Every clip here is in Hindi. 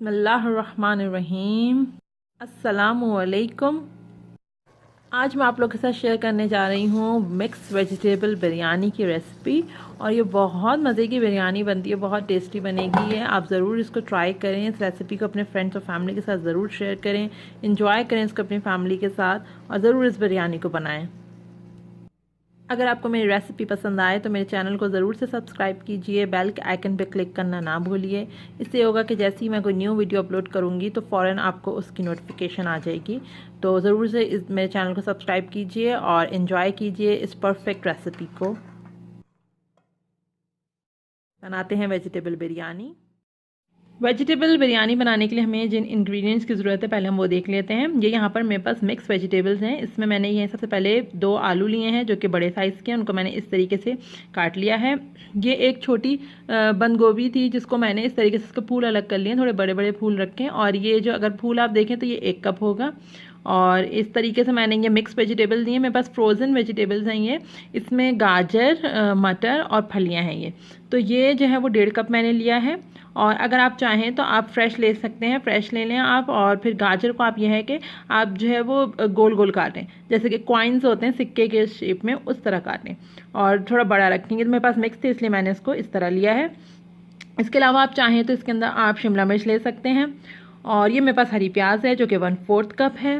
बिस्मिल्लाहिर्रहमानिर्रहीम। अस्सलामुअलैकुम। आज मैं आप लोगों के साथ शेयर करने जा रही हूँ मिक्स वेजिटेबल बिरयानी की रेसिपी। और ये बहुत मज़े की बिरयानी बनती है, बहुत टेस्टी बनेगी है। आप ज़रूर इसको ट्राई करें, इस रेसिपी को अपने फ्रेंड्स और फैमिली के साथ ज़रूर शेयर करें, इंजॉय करें इसको अपनी फैमिली के साथ और ज़रूर इस बिरयानी को बनाएँ। अगर आपको मेरी रेसिपी पसंद आए तो मेरे चैनल को ज़रूर से सब्सक्राइब कीजिए, बेल के आइकन पर क्लिक करना ना भूलिए। इससे होगा कि जैसे ही मैं कोई न्यू वीडियो अपलोड करूँगी तो फ़ौरन आपको उसकी नोटिफिकेशन आ जाएगी। तो ज़रूर से मेरे चैनल को सब्सक्राइब कीजिए और इन्जॉय कीजिए इस परफेक्ट रेसिपी को। बनाते हैं वेजिटेबल बिरयानी। वेजिटेबल बिरयानी बनाने के लिए हमें जिन इंग्रेडिएंट्स की ज़रूरत है पहले हम वो देख लेते हैं। ये यहाँ पर मेरे पास मिक्स वेजिटेबल्स हैं। इसमें मैंने ये सबसे पहले 2 आलू लिए हैं जो कि बड़े साइज़ के हैं, उनको मैंने इस तरीके से काट लिया है। ये एक छोटी बंद गोभी थी जिसको मैंने इस तरीके से इसके फूल अलग कर लिए, थोड़े बड़े बड़े फूल रखें। और ये जो अगर फूल आप देखें तो ये 1 कप होगा। और इस तरीके से मैंने ये मिक्स वेजिटेबल दिए। मेरे पास फ्रोज़न वेजिटेबल्स हैं ये, इसमें गाजर, मटर और फलियाँ हैं ये। तो ये जो है वो 1.5 कप मैंने लिया है। और अगर आप चाहें तो आप फ्रेश ले सकते हैं, फ्रेश ले लें आप। और फिर गाजर को आप ये है कि आप जो है वो गोल गोल काटें, जैसे कि कॉइन्स होते हैं सिक्के के शेप में, उस तरह काटें और थोड़ा बड़ा रखेंगे। तो मेरे पास मिक्स थे इसलिए मैंने इसको इस तरह लिया है। इसके अलावा आप चाहें तो इसके अंदर आप शिमला मिर्च ले सकते हैं। और ये मेरे पास हरी प्याज है जो कि 1/4 कप है।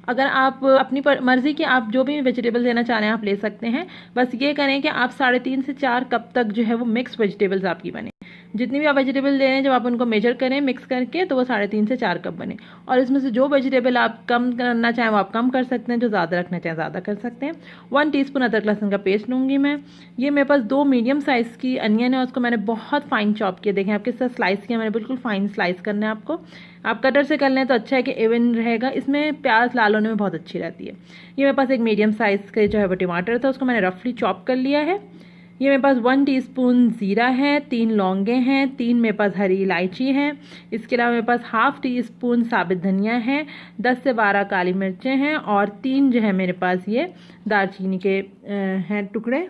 अगर आप अपनी मर्ज़ी की आप जो भी वेजिटेबल्स लेना चाह रहे हैं आप ले सकते हैं। बस ये करें कि आप 3.5 से 4 कप तक जो है वो मिक्स वेजिटेबल्स आपकी बने। जितनी भी आप वेजिटेबल ले रहे हैं जब आप उनको मेजर करें मिक्स करके तो वो 3.5 से 4 कप बने। और इसमें से जो वेजिटेबल आप कम करना चाहें वो आप कम कर सकते हैं, जो ज़्यादा रखना चाहें ज़्यादा कर सकते हैं। 1 टीस्पून अदरक लहसुन का पेस्ट लूँगी मैं। ये मेरे पास 2 मीडियम साइज़ की अनियन है, उसको मैंने बहुत फाइन चॉप किया। देखें आप किस तरह स्लाइस किया मैंने, बिल्कुल फाइन स्लाइस करना है आपको। आप कटर से कर लें तो अच्छा है कि इवन रहेगा, इसमें प्याज लाल होने में बहुत अच्छी रहती है। ये मेरे पास एक मीडियम साइज़ के जो है वो टमाटर था, उसको मैंने रफली चॉप कर लिया है। ये मेरे पास 1 टीस्पून ज़ीरा है, 3 लौंगे हैं, 3 मेरे पास हरी इलायची हैं। इसके अलावा मेरे पास ½ टीस्पून साबित धनिया है, 10 से 12 काली मिर्चें हैं और 3 जो है मेरे पास ये दालचीनी के हैं टुकड़े।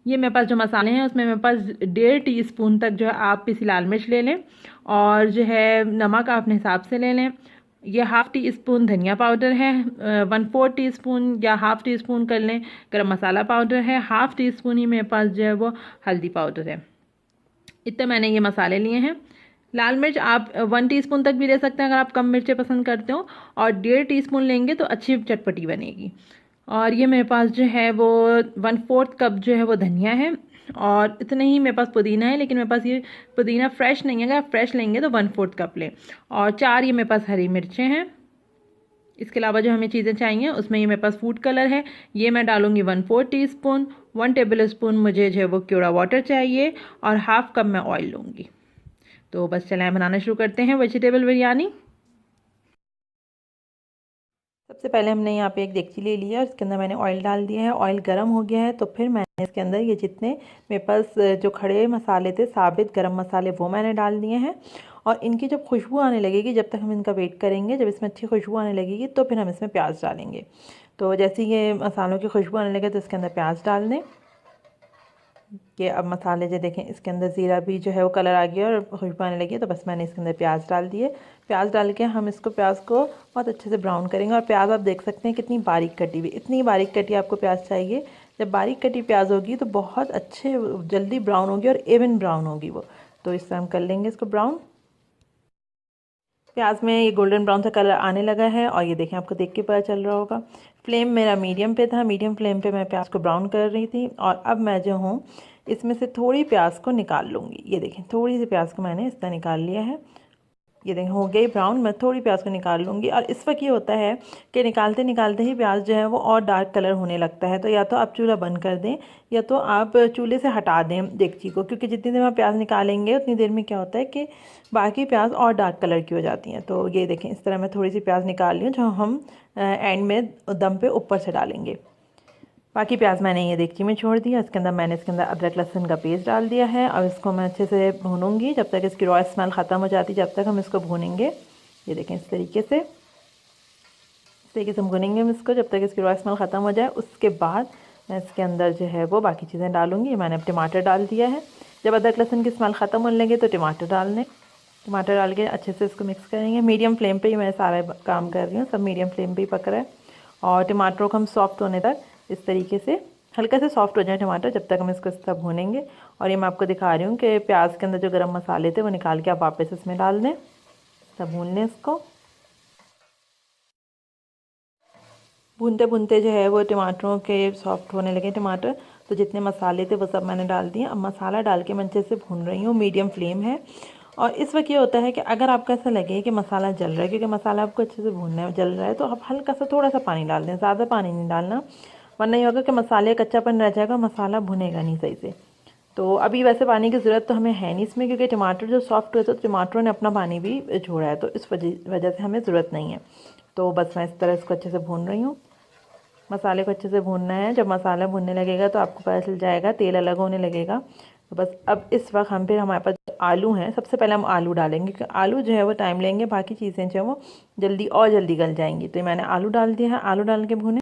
ये मेरे पास जो मसाले हैं उसमें मेरे पास 1.5 टीस्पून तक जो है आप पिसी लाल मिर्च ले लें और जो है नमक आप अपने हिसाब से ले लें। ये ½ टीस्पून धनिया पाउडर है, 1/4 टीस्पून या ½ टीस्पून कर लें गरम मसाला पाउडर है, ½ टीस्पून ही मेरे पास जो है वो हल्दी पाउडर है। इतने मैंने ये मसाले लिए हैं। लाल मिर्च आप 1 टीस्पून तक भी ले सकते हैं अगर आप कम मिर्चें पसंद करते हो, और 1.5 टीस्पून लेंगे तो अच्छी चटपटी बनेगी। और ये मेरे पास जो है वो 1/4 कप जो है वो धनिया है। और इतने ही मेरे पास पुदीना है, लेकिन मेरे पास ये पुदीना फ्रेश नहीं है, अगर आप फ्रेश लेंगे तो 1/4 कप लें। और 4 ये मेरे पास हरी मिर्चें हैं। इसके अलावा जो हमें चीज़ें चाहिए उसमें ये मेरे पास फूड कलर है, ये मैं डालूंगी 1/4 टीस्पून। 1 टेबल स्पून मुझे जो है वो क्यूरा वाटर चाहिए और ½ कप मैं ऑयल लूँगी। तो बस चलें बनाना शुरू करते हैं वेजिटेबल बिरयानी। सबसे पहले हमने यहाँ पे एक देगची ले लिया और इसके अंदर मैंने ऑयल डाल दिया है। ऑयल गर्म हो गया है तो फिर मैंने इसके अंदर ये जितने मेरे पास जो खड़े मसाले थे साबित गरम मसाले वो मैंने डाल दिए हैं। और इनकी जब खुशबू आने लगेगी, जब तक हम इनका वेट करेंगे, जब इसमें अच्छी खुशबू आने लगेगी तो फिर हम इसमें प्याज डालेंगे। तो जैसे ये मसालों की खुशबू आने लगे तो इसके अंदर प्याज डाल दें। कि अब मसाले जो देखें इसके अंदर ज़ीरा भी जो है वो कलर आ गया और खुशबू आने लगी है, तो बस मैंने इसके अंदर प्याज डाल दिए। प्याज डाल के हम इसको प्याज को बहुत अच्छे से ब्राउन करेंगे। और प्याज आप देख सकते हैं कितनी बारीक कटी हुई, इतनी बारीक कटी आपको प्याज चाहिए। जब बारीक कटी प्याज होगी तो बहुत अच्छे जल्दी ब्राउन होगी और इवन ब्राउन होगी वो। तो इस तरह हम कर लेंगे इसको ब्राउन। प्याज में ये गोल्डन ब्राउन सा कलर आने लगा है और ये देखें आपको देख के पता चल रहा होगा। फ्लेम मेरा मीडियम पे था, मीडियम फ्लेम पे मैं प्याज को ब्राउन कर रही थी। और अब मैं जो हूँ इसमें से थोड़ी प्याज को निकाल लूँगी। ये देखें थोड़ी सी प्याज को मैंने इस तरह निकाल लिया है। ये देखें हो गई ब्राउन, मैं थोड़ी प्याज को निकाल लूँगी। और इस वक्त ये होता है कि निकालते निकालते ही प्याज जो है वो और डार्क कलर होने लगता है। तो या तो आप चूल्हा बंद कर दें या तो आप चूल्हे से हटा दें देगची को, क्योंकि जितनी देर में प्याज निकालेंगे उतनी देर में क्या होता है कि बाकी प्याज और डार्क कलर की हो जाती हैं। तो ये देखें इस तरह मैं थोड़ी सी प्याज निकाल ली हूँ जो हम एंड में दम पे ऊपर से डालेंगे। बाकी प्याज मैंने ये देगची में छोड़ दिया। इसके अंदर मैंने इसके अंदर अदरक लहसुन का पेस्ट डाल दिया है। अब इसको मैं अच्छे से भूनूंगी जब तक इसकी रॉ स्मेल ख़त्म हो जाती, जब तक हम इसको भूनेंगे। ये देखें इस तरीके से हम भूनेंगे हम इसको जब तक इसकी रॉ स्मेल ख़त्म हो जाए। उसके बाद मैं इसके अंदर जो है वो बाकी चीज़ें डालूँगी। मैंने अब टमाटर डाल दिया है। जब अदरक लहसुन की स्मेल ख़त्म होने लगे तो टमाटर डाल दें। टमाटर डाल के अच्छे से इसको मिक्स करेंगे। मीडियम फ्लेम पे ही मैं सारा काम कर रही हूँ, सब मीडियम फ्लेम पे ही पक रहा है। और टमाटरों को हम सॉफ्ट होने तक इस तरीके से हल्का से सॉफ्ट हो जाए टमाटर, जब तक हम इसको सब भूनेंगे। और ये मैं आपको दिखा रही हूँ कि प्याज के अंदर जो गरम मसाले थे वो निकाल के आप वापस इसमें डाल दें, तब भून लें इसको। भूनते भूनते जो है वो टमाटरों के सॉफ्ट होने लगे टमाटर, तो जितने मसाले थे वो सब मैंने डाल दिए। अब मसाला डाल के मैं अच्छे से भून रही हूँ, मीडियम फ्लेम है। और इस वक्त ये होता है कि अगर आपको ऐसा लगे कि मसाला जल रहा है, क्योंकि मसाला आपको अच्छे से भूनना है, जल रहा है, तो आप हल्का सा थोड़ा सा पानी डाल दें, ज़्यादा पानी नहीं डालना, वरना ये होगा कि मसाले कच्चापन रह जाएगा, मसाला भुनेगा नहीं सही से। तो अभी वैसे पानी की ज़रूरत तो हमें है नहीं इसमें, क्योंकि टमाटर जो सॉफ्ट हुए तो टमाटरों ने अपना पानी भी छोड़ा है, तो इस वजह से हमें ज़रूरत नहीं है। तो बस मैं इस तरह इसको अच्छे से भून रही हूँ। मसाले को अच्छे से भूनना है। जब मसाला भूनने लगेगा तो आपको पता चल जाएगा, तेल अलग होने लगेगा। तो बस अब इस वक्त हम फिर हमारे पास आलू हैं, सबसे पहले हम आलू डालेंगे, क्योंकि आलू जो है वो टाइम लेंगे, बाकी चीज़ें जो है वो जल्दी और जल्दी गल जाएंगी। तो मैंने आलू डाल दिया है, आलू डाल के भूने।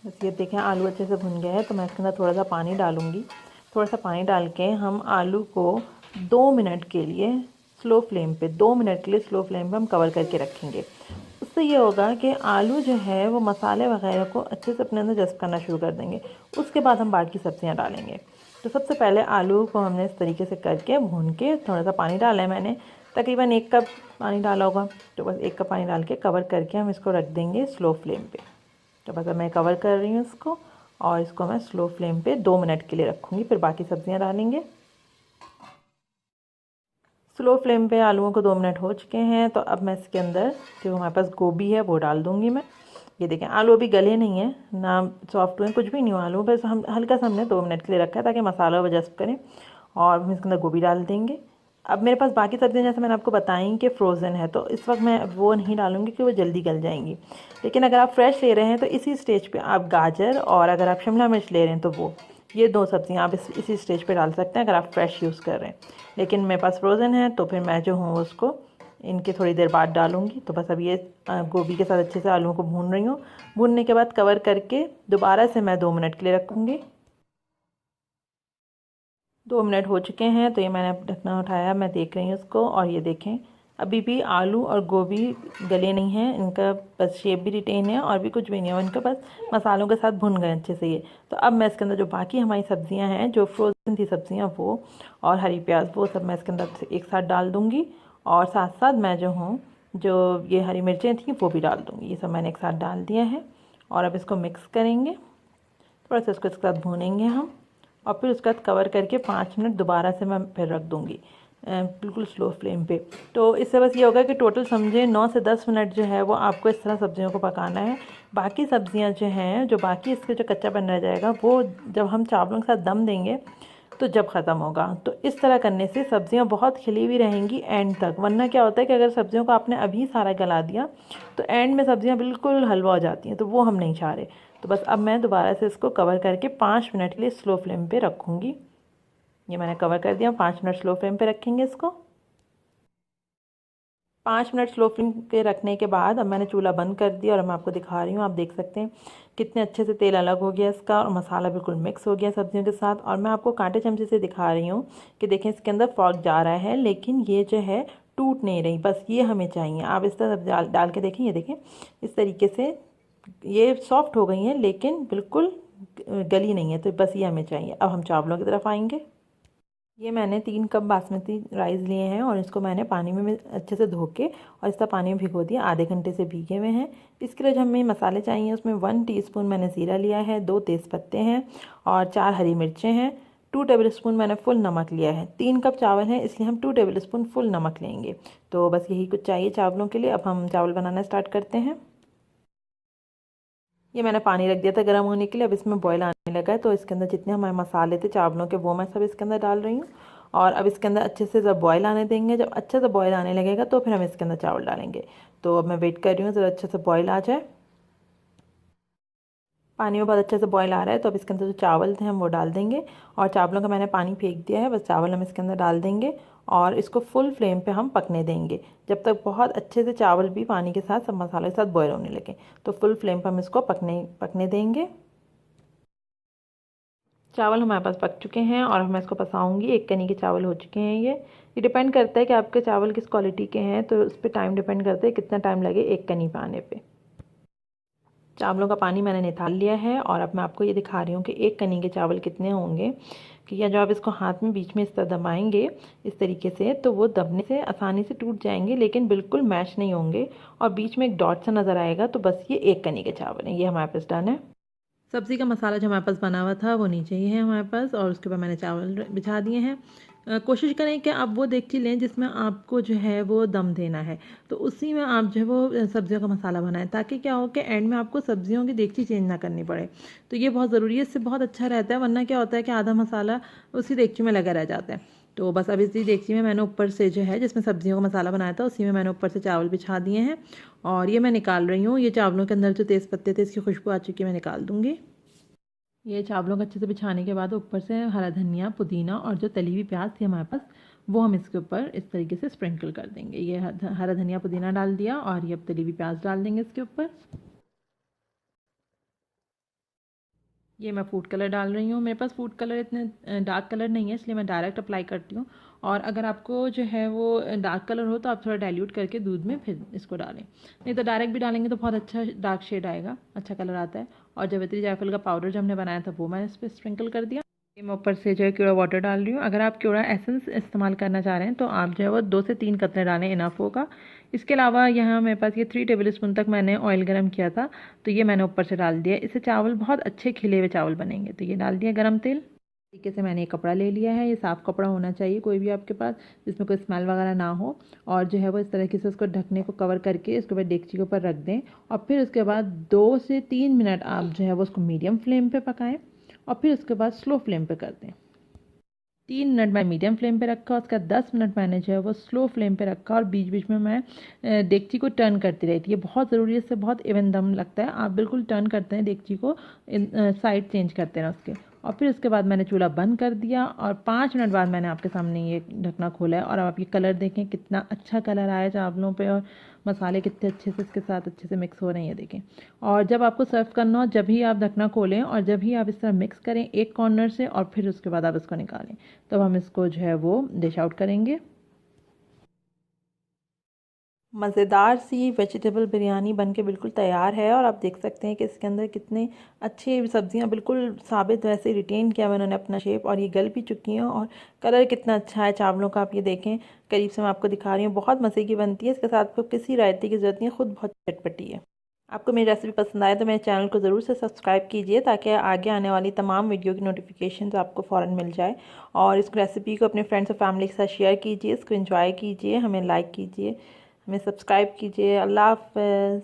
बस ये देखें आलू अच्छे से भुन गया है, तो मैं इसके अंदर थोड़ा सा पानी डालूँगी। थोड़ा सा पानी डाल के हम आलू को 2 मिनट के लिए स्लो फ्लेम पे 2 मिनट के लिए स्लो फ्लेम पे हम कवर करके रखेंगे। उससे ये होगा कि आलू जो है वो मसाले वगैरह को अच्छे से अपने अंदर जज़्ब करना शुरू कर देंगे। उसके बाद हम बाकी सब्जियां डालेंगे। तो सबसे पहले आलू को हमने इस तरीके से करके भून के, थोड़ा सा पानी डाला है मैंने, तकरीबन 1 कप पानी डाला होगा, तो बस 1 कप पानी डाल के कवर करके हम इसको रख देंगे स्लो फ्लेम पे। तो बस अब मैं कवर कर रही हूँ इसको, और इसको मैं स्लो फ्लेम पे 2 मिनट के लिए रखूँगी, फिर बाकी सब्जियाँ डालेंगे। स्लो फ्लेम पे आलूओं को 2 मिनट हो चुके हैं, तो अब मैं इसके अंदर जो हमारे पास गोभी है वो डाल दूँगी मैं। ये देखें आलू अभी गले नहीं है ना, सॉफ्ट हुए, कुछ भी नहीं हुआ आलू, बस हम हल्का सा हमने 2 मिनट के लिए रखा है ताकि मसाला वो जस्ट करें। और हम इसके अंदर गोभी डाल देंगे। अब मेरे पास बाकी सब्जियां जैसे मैंने आपको बताई कि फ़्रोज़न है, तो इस वक्त मैं वो नहीं डालूँगी कि वो जल्दी गल जाएंगी। लेकिन अगर आप फ्रेश ले रहे हैं तो इसी स्टेज पे आप गाजर, और अगर आप शिमला मिर्च ले रहे हैं तो वो, ये 2 सब्जियां आप इसी स्टेज पे डाल सकते हैं अगर आप फ्रेश यूज़ कर रहे हैं। लेकिन मेरे पास फ्रोज़न है, तो फिर मैं जो हूँ उसको इनके थोड़ी देर बाद डालूँगी। तो बस अब ये गोभी के साथ अच्छे से आलूओं को भून रही हूँ। भूनने के बाद कवर करके दोबारा से मैं 2 मिनट के लिए रखूँगी। 2 मिनट हो चुके हैं, तो ये मैंने ढक्कना उठाया, मैं देख रही हूँ उसको, और ये देखें अभी भी आलू और गोभी गले नहीं हैं, इनका बस शेप भी रिटेन है और भी कुछ भी नहीं है, इनका बस मसालों के साथ भुन गए अच्छे से ये। तो अब मैं इसके अंदर जो बाकी हमारी सब्जियां हैं, जो फ्रोज़न थी सब्जियां वो, और हरी प्याज, वो सब मैं इसके अंदर एक साथ डाल दूँगी। और साथ साथ मैं जो हूँ, जो ये हरी मिर्चें थी वो भी डाल दूँगी। ये सब मैंने एक साथ डाल दिया है, और अब इसको मिक्स करेंगे, थोड़ा सा इसको इसके साथ भूनेंगे हम। और फिर उसके बाद कवर करके 5 मिनट दोबारा से मैं फिर रख दूँगी बिल्कुल स्लो फ्लेम पे। तो इससे बस ये होगा कि टोटल समझे 9 से 10 मिनट जो है वो आपको इस तरह सब्जियों को पकाना है। बाकी सब्जियां जो हैं, जो बाकी इसके जो कच्चापन रह जाएगा, वो जब हम चावलों के साथ दम देंगे तो जब ख़त्म होगा। तो इस तरह करने से सब्जियां बहुत खिली हुई रहेंगी एंड तक। वरना क्या होता है कि अगर सब्जियों को आपने अभी सारा गला दिया तो एंड में सब्जियां बिल्कुल हलवा हो जाती हैं, तो वो हम नहीं चाह रहे। तो बस अब मैं दोबारा से इसको कवर करके 5 मिनट के लिए स्लो फ्लेम पे रखूँगी। ये मैंने कवर कर दिया, 5 मिनट स्लो फ्लेम पे रखेंगे इसको। 5 मिनट स्लो फ्लेम पे रखने के बाद अब मैंने चूल्हा बंद कर दिया, और मैं आपको दिखा रही हूँ। आप देख सकते हैं कितने अच्छे से तेल अलग हो गया इसका, और मसाला बिल्कुल मिक्स हो गया सब्जियों के साथ। और मैं आपको कांटे चमचे से दिखा रही हूँ कि देखें इसके अंदर फॉग जा रहा है, लेकिन ये जो है टूट नहीं रही, बस ये हमें चाहिए। आप इस तरह डाल के देखें, ये देखें इस तरीके से ये सॉफ्ट हो गई हैं, लेकिन बिल्कुल गली नहीं है, तो बस ये हमें चाहिए। अब हम चावलों की तरफ आएंगे। ये मैंने 3 कप बासमती राइस लिए हैं, और इसको मैंने पानी में अच्छे से धो के और इसका पानी में भिगो दिया, आधे घंटे से भीगे हुए हैं। इसके लिए जो हमें मसाले चाहिए, उसमें 1 टीस्पून मैंने ज़ीरा लिया है, 2 तेज़पत्ते हैं, और 4 हरी मिर्चें हैं। 2 टेबल स्पून मैंने फुल नमक लिया है। 3 कप चावल हैं, इसलिए हम 2 टेबल स्पून फुल नमक लेंगे। तो बस यही कुछ चाहिए चावलों के लिए। अब हम चावल बनाना स्टार्ट करते हैं। ये मैंने पानी रख दिया था गर्म होने के लिए, अब इसमें बॉयल आने लगा है। तो इसके अंदर जितने हमारे मसाले थे चावलों के, वो मैं सब इसके अंदर डाल रही हूँ। और अब इसके अंदर अच्छे से जब बॉयल आने देंगे, जब अच्छे से बॉयल आने लगेगा तो फिर हम इसके अंदर चावल डालेंगे। तो अब मैं वेट कर रही हूँ ज़रा अच्छे से बॉयल आ जाए। पानी में बहुत अच्छे से बॉयल आ रहा है, तो अब इसके अंदर जो चावल थे हम वो डाल देंगे। और चावलों का मैंने पानी फेंक दिया है, बस चावल हम इसके अंदर डाल देंगे, और इसको फुल फ्लेम पे हम पकने देंगे, जब तक बहुत अच्छे से चावल भी पानी के साथ, सब मसालों के साथ बॉयल होने लगे। तो फुल फ्लेम पर हम इसको पकने देंगे। चावल हमारे पास पक चुके हैं और मैं इसको पसाऊंगी। 1 कनी के चावल हो चुके हैं। ये डिपेंड करता है कि आपके चावल किस क्वालिटी के हैं, तो उस पर टाइम डिपेंड करता है कितना टाइम लगे 1 कनी पे आने पे। चावलों का पानी मैंने निकाल लिया है और अब मैं आपको ये दिखा रही हूँ कि 1 कनी के चावल कितने होंगे। कि या जो आप इसको हाथ में बीच में इस तरह दबाएंगे इस तरीके से, तो वो दबने से आसानी से टूट जाएंगे, लेकिन बिल्कुल मैश नहीं होंगे और बीच में एक डॉट सा नज़र आएगा। तो बस ये 1 कनी के चावल हैं। ये हमारे पास डन है। सब्ज़ी का मसाला जो हमारे पास बना हुआ था वो नीचे ही है हमारे पास, और उसके बाद मैंने चावल बिछा दिए हैं। कोशिश करें कि आप वो देगची लें जिसमें आपको जो है वो दम देना है, तो उसी में आप जो है वो सब्जियों का मसाला बनाएं, ताकि क्या हो कि एंड में आपको सब्जियों की देगची चेंज ना करनी पड़े। तो ये बहुत ज़रूरी है, इससे बहुत अच्छा रहता है। वरना क्या होता है कि आधा मसाला उसी देगची में लगा रह जाता है। तो बस अब इसी देगची में मैंने ऊपर से जो है जिसमें सब्जियों का मसाला बनाया था उसी में मैंने ऊपर से चावल बिछा दिए हैं और ये मैं निकाल रही हूँ। ये चावलों के अंदर जो तेज़ पत्ते थे इसकी खुशबू आ चुकी है, मैं निकाल दूँगी। ये चावलों को अच्छे से बिछाने के बाद ऊपर से हरा धनिया, पुदीना और जो तली हुई प्याज थी हमारे पास वो हम इसके ऊपर इस तरीके से स्प्रिंकल कर देंगे। ये हरा धनिया पुदीना डाल दिया और ये अब तली हुई प्याज डाल देंगे इसके ऊपर। ये मैं फूड कलर डाल रही हूँ। मेरे पास फूड कलर इतने डार्क कलर नहीं है, इसलिए मैं डायरेक्ट अप्लाई करती हूँ। और अगर आपको जो है वो डार्क कलर हो तो आप थोड़ा डाइल्यूट करके दूध में फिर इसको डालें, नहीं तो डायरेक्ट भी डालेंगे तो बहुत अच्छा डार्क शेड आएगा, अच्छा कलर आता है। और जावित्री जायफल का पाउडर जो हमने बनाया था वो मैंने इस पर स्प्रिंकल कर दिया। ये मैं ऊपर से जो है क्यूड़ा वाटर डाल रही हूँ। अगर आप क्यूड़ा एसेंस इस्तेमाल करना चाह रहे हैं तो आप जो है वो 2 से 3 कतरे डालें, इनफ होगा। इसके अलावा यहाँ मेरे पास ये 3 टेबल स्पून तक मैंने ऑयल गर्म किया था, तो ये मैंने ऊपर से डाल दिया। इससे चावल बहुत अच्छे खिले हुए चावल बनेंगे। तो ये डाल दिया गर्म तेल। तरीके से मैंने एक कपड़ा ले लिया है, ये साफ़ कपड़ा होना चाहिए कोई भी आपके पास, जिसमें कोई स्मेल वगैरह ना हो। और जो है वो इस तरीके से उसको ढकने को कवर करके इसके बाद डेगची के ऊपर रख दें और फिर उसके बाद 2 से 3 मिनट आप जो है वो उसको मीडियम फ्लेम पे पकाएं और फिर उसके बाद स्लो फ्लेम पे कर दें। 3 मिनट मैं मीडियम फ्लेम पे रखा, उसका 10 मिनट मैंने जो है वो स्लो फ्लेम पे रखा और बीच बीच में मैं डेगची को टर्न करती रही थी। ये बहुत ज़रूरी है, इससे बहुत इवन दम लगता है। आप बिल्कुल टर्न करते हैं डेगची को, साइड चेंज करते हैं उसके। और फिर उसके बाद मैंने चूल्हा बंद कर दिया और 5 मिनट बाद मैंने आपके सामने ये ढकना खोला है। और अब आप ये कलर देखें, कितना अच्छा कलर आया चावलों पे और मसाले कितने अच्छे से इसके साथ अच्छे से मिक्स हो रहे हैं, ये देखें। और जब आपको सर्व करना हो जब ही आप ढकना खोलें और जब ही आप इस तरह मिक्स करें एक कॉर्नर से और फिर उसके बाद आप इसको निकालें, तब हम इसको जो है वो डिश आउट करेंगे। मज़ेदार सी वेजिटेबल बिरयानी बनके बिल्कुल तैयार है और आप देख सकते हैं कि इसके अंदर कितने अच्छे सब्जियां बिल्कुल साबित वैसे रिटेन किया हुआ उन्होंने अपना शेप, और ये गल भी चुकी हैं और कलर कितना अच्छा है चावलों का। आप ये देखें, करीब से मैं आपको दिखा रही हूँ, बहुत मज़े की बनती है। इसके साथ आपको किसी रायते की ज़रूरत नहीं है, खुद बहुत चटपटी है। आपको मेरी रेसिपी पसंद आए तो मेरे चैनल को ज़रूर से सब्सक्राइब कीजिए, ताकि आगे आने वाली तमाम वीडियो की नोटिफिकेशन आपको फ़ौरन मिल जाए। और इस रेसिपी को अपने फ्रेंड्स और फैमिली के साथ शेयर कीजिए, इसको एंजॉय कीजिए, हमें लाइक कीजिए, हमें सब्सक्राइब कीजिए। अल्लाह हाफ़िज़।